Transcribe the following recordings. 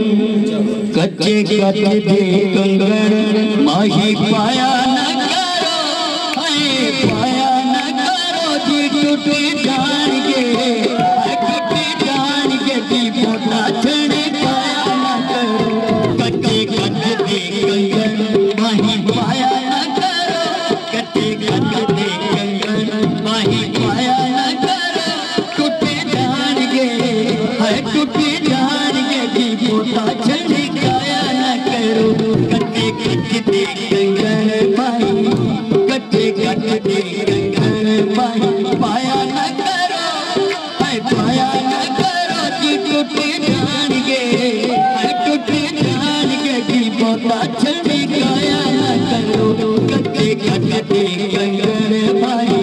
कच्चे कच्चे कंगन माही पाया न करो, पाया न करो जी टूटे जान के, टूटे जान के जी पोता छड़े पाया न करो। कच्चे कच्चे कंगन माही पाया न करो, कच्चे कच्चे कंगन माही पाया न करो, टूटे जान के, टूटे जान के जी पोता छड़े कच्चे कच्चे कंगन माही, कच्चे कच्चे कंगन माही पाया न करो, पाया न करो जी टूटे जान के, टूटे जान के जी पोता छड़ी काया न करो। कच्चे कच्चे कंगन माही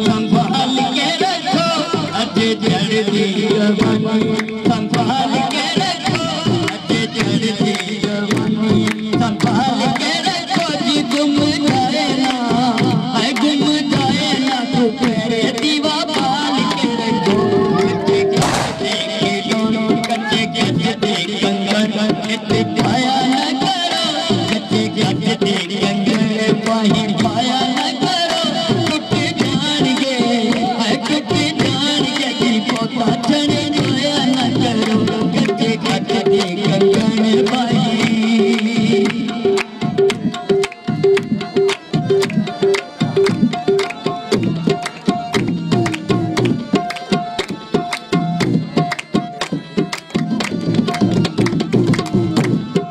संभाल के रखो, अजे जड़ती जवानी संभाल के रखो, अजे जड़ती जवानी संभाल के रखो जी गुम जाए ना, गुम जाए ना तू तेरे दीवा पाल के रखो। कच्चे कच्चे दोनों कच्चे कच्चे कंगन पाया न करो, कच्चे कच्चे कंगन पाही पाया न छड़े पाया न करो। कच्चे कच्चे कंगन माही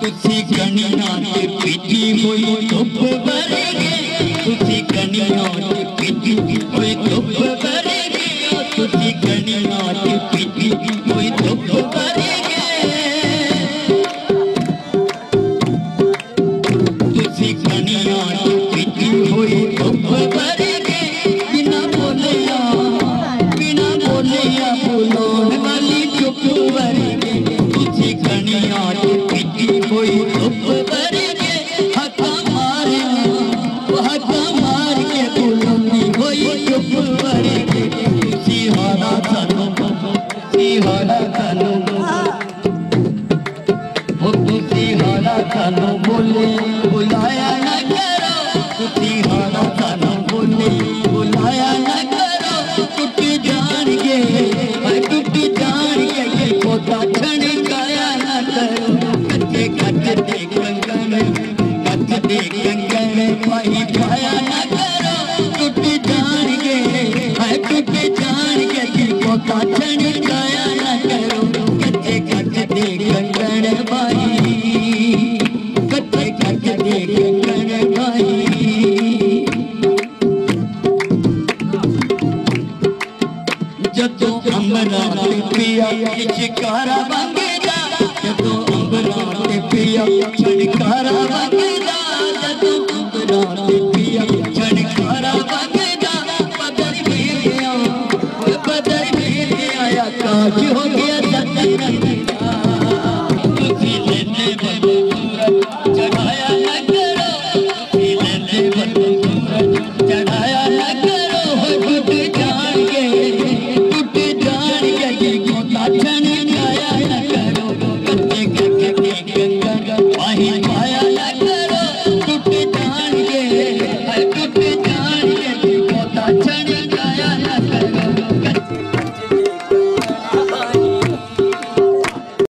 तुसी कनिया ते पीती हुई धुप भरेगे, तुसी कनिया ते पीती हुई धुप भरेगे, तुसी कनिया ते पीती हुई धुप भरेगे, तुसी कनिया ते पीती हुई धुप भरेगे। बिना बोलिया बोलोन वाली चुप भरेगे, तुसी कनिया ते पीती हुई धुप भरेगे। हक्का मार के बोलोनी हुई चुप भरेगे। सिहारा थानू सिहारा थानू बोले बुलाया न करो, सिहारा थानू बोले बुलाया न करो। टूटी जान के, टूटी जान के पोता छड़ी काया न करो। कच्चे कच्चे कंगन माही पाया न करो, टूटी जान के, टूटी जान के पोता छड़ी काया न करो। कच्चे कच्चे कंगन माही, कच्चे कच्चे कंगन माही जदों अंबरा ते पिया शिकारा मंगदा, जदों अंबरा ते पिया छड़कारा मंगदा, जदों अंबरा ते पिया छड़कारा मंगदा। बदल में आया काश हो गया सतना, तुसी लेने बदो सूरज चढ़ाया न करो, तुसी लेने बदो सूरज चढ़ाया न करो। टूट जान के जी पोता छड़ी काया न करो। कच्चे कच्चे कंगन माही